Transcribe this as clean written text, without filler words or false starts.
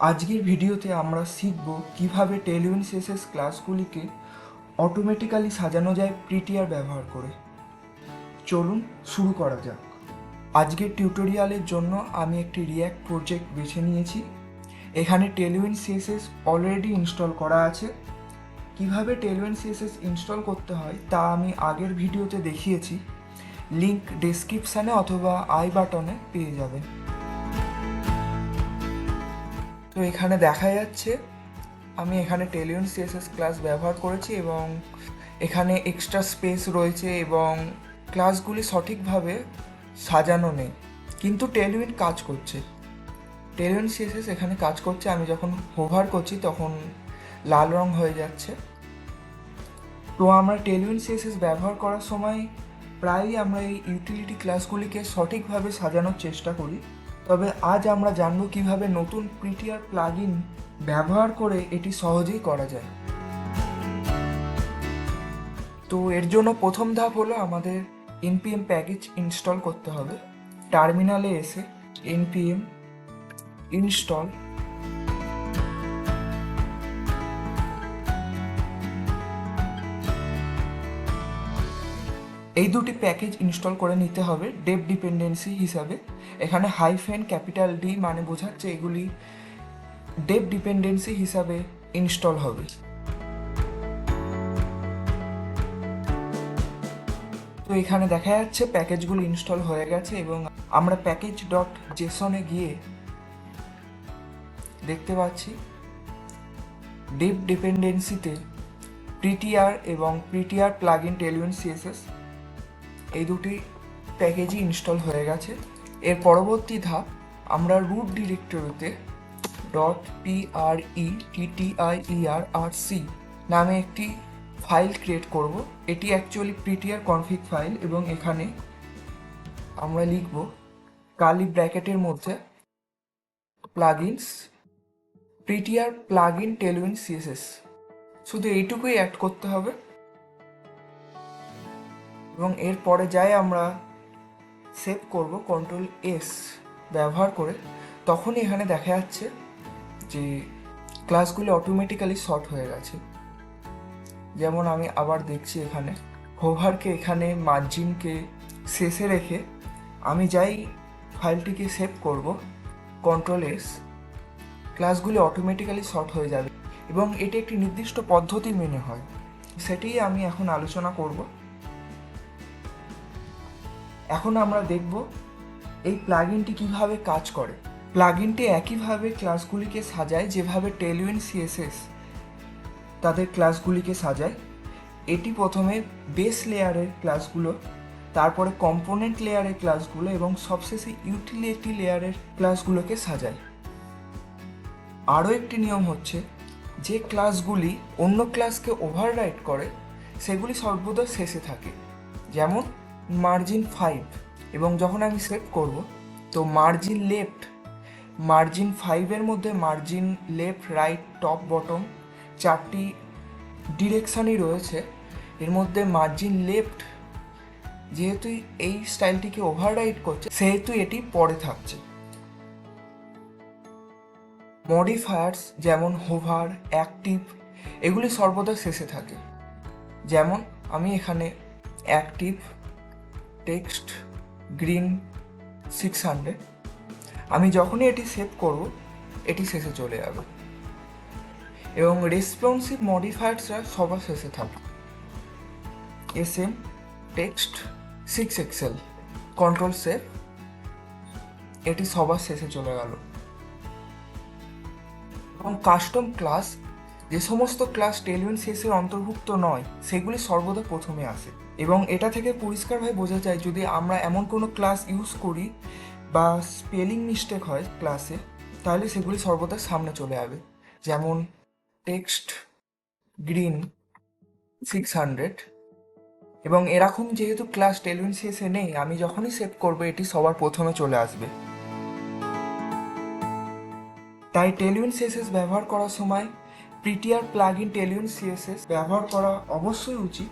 আজকের ভিডিওতে আমরা শিখব কিভাবে টেলউইন সিএসএস ক্লাসগুলিকে অটোমেটিক্যালি সাজানো যায় প্রিটিয়ার ব্যবহার করে। চলুন শুরু করা যাক। আজকের টিউটোরিয়ালের জন্য আমি একটি রিয়্যাক্ট প্রজেক্ট বেছে নিয়েছি। এখানে টেলউইন সিএসএস অলরেডি ইনস্টল করা আছে। কিভাবে টেলউইন সিএসএস ইনস্টল করতে হয় তা আমি আগের ভিডিওতে দেখিয়েছি, লিংক ডেসক্রিপশানে অথবা আই বাটনে পেয়ে যাবেন। তো এখানে দেখা যাচ্ছে আমি এখানে টেলউইন সিএসএস ক্লাস ব্যবহার করেছি এবং এখানে এক্সট্রা স্পেস রয়েছে এবং ক্লাসগুলি সঠিকভাবে সাজানো নেই, কিন্তু টেলউইন কাজ করছে। টেলউইন সিএসএস এখানে কাজ করছে। আমি যখন হোভার করছি তখন লাল রং হয়ে যাচ্ছে। তো আমরা টেলউইন সিএসএস ব্যবহার করার সময় প্রায়ই আমরা এই ইউটিলিটি ক্লাসগুলিকে সঠিকভাবে সাজানোর চেষ্টা করি। তবে আজ আমরা জানব কিভাবে নতুন প্রিটিয়ার প্লাগইন ব্যবহার করে এটি সহজেই করা যায়। তো এর জন্য প্রথম ধাপ হলো আমাদের npm প্যাকেজ ইনস্টল করতে হবে। টার্মিনালে এসে npm ইনস্টল এই দুটি প্যাকেজ ইনস্টল করে নিতে হবে ডেপ ডিপেন্ডেন্সি হিসাবে। এখানে হাইফেন ক্যাপিটাল ডি মানে বোঝাচ্ছে এগুলি ডেপ ডিপেন্ডেন্সি হিসাবে ইনস্টল হবে। তো এখানে দেখা যাচ্ছে প্যাকেজগুলো ইনস্টল হয়ে গেছে এবং আমরা প্যাকেজ ডট জেসনে গিয়ে দেখতে পাচ্ছি ডেপ ডিপেন্ডেন্সিতে প্রিটিয়ার এবং প্রিটিয়ার প্লাগইন টেলউইন সিএসএস এই দুটি প্যাকেজই ইনস্টল হয়ে গেছে। এর পরবর্তী ধাপ আমরা রুট ডিরেক্টরিতে .prettierrc নামে একটি ফাইল ক্রিয়েট করব। এটি অ্যাকচুয়ালি প্রিটিয়ার কনফিগ ফাইল এবং এখানে আমরা লিখব কার্লি ব্র্যাকেটের মধ্যে প্লাগইনস প্রিটিয়ার প্লাগইন টেলউইন সিএসএস। শুধু এইটুকুই অ্যাড করতে হবে এবং এরপরে যাই আমরা সেভ করব Ctrl+S ব্যবহার করে, তখনই এখানে দেখা যাচ্ছে যে ক্লাসগুলি অটোমেটিক্যালি শর্ট হয়ে গেছে। যেমন আমি আবার দেখছি এখানে হোভারকে এখানে মার্জিনকে শেষে রেখে আমি যাই ফাইলটিকে সেভ করব Ctrl+S, ক্লাসগুলি অটোমেটিক্যালি শর্ট হয়ে যাবে এবং এটি একটি নির্দিষ্ট পদ্ধতি মেনে হয়, সেটিই আমি এখন আলোচনা করব। এখন আমরা দেখব এই প্লাগইনটি কিভাবে কাজ করে। প্লাগইনটি একইভাবে ক্লাসগুলিকে সাজায় যেভাবে টেলউইন সিএসএস তাদের ক্লাসগুলিকে সাজায়। এটি প্রথমে বেস লেয়ারের ক্লাসগুলো, তারপরে কম্পোনেন্ট লেয়ারের ক্লাসগুলো এবং সবশেষে ইউটিলিটি লেয়ারের ক্লাসগুলোকে সাজায়। আরও একটি নিয়ম হচ্ছে যে ক্লাসগুলি অন্য ক্লাসকে ওভাররাইড করে সেগুলি সর্বদা শেষে থাকে, যেমন মার্জিন 5। এবং যখন আমি সেভ করব তো মার্জিন 5-এর মধ্যে margin left, right, top, bottom চারটি ডিরেকশানই রয়েছে। এর মধ্যে মার্জিন লেফট যেহেতু এই স্টাইলটিকে ওভাররাইড করছে সেহেতু এটি পরে থাকছে। মডিফায়ার্স যেমন হোভার, অ্যাক্টিভ এগুলি সর্বদা শেষে থাকে। যেমন আমি এখানে অ্যাক্টিভ টেক্সট গ্রিন 600, আমি যখনই এটি সেভ করব এটি শেষে চলে যাবে এবং রেসপন্সিভ মডিফায়ার্সরা সবার শেষে থাকে। SM টেক্সট 6XL Ctrl+সেভ, এটি সবার শেষে চলে গেল। এবং কাস্টম ক্লাস, যে সমস্ত ক্লাস টেলউইন সিএসএস অন্তর্ভুক্ত নয় সেগুলি সর্বদা প্রথমে আসে এবং এটা থেকে পরিষ্কারভাবে বোঝা যায় যদি আমরা এমন কোনো ক্লাস ইউজ করি বা স্পেলিং মিস্টেক হয় ক্লাসে, তাহলে সেগুলি সর্বদা সামনে চলে যাবে। যেমন টেক্সট গ্রিন 600 এবং এরকম যেহেতু ক্লাস টেলউইন সিএসএস নেই, আমি যখনই সেভ করব এটি সবার প্রথমে চলে আসবে। তাই টেলউইন সিএসএস ব্যবহার করার সময় প্রিটিয়ার প্লাগইন টেলউইন সিএসএস ব্যবহার করা অবশ্যই উচিত।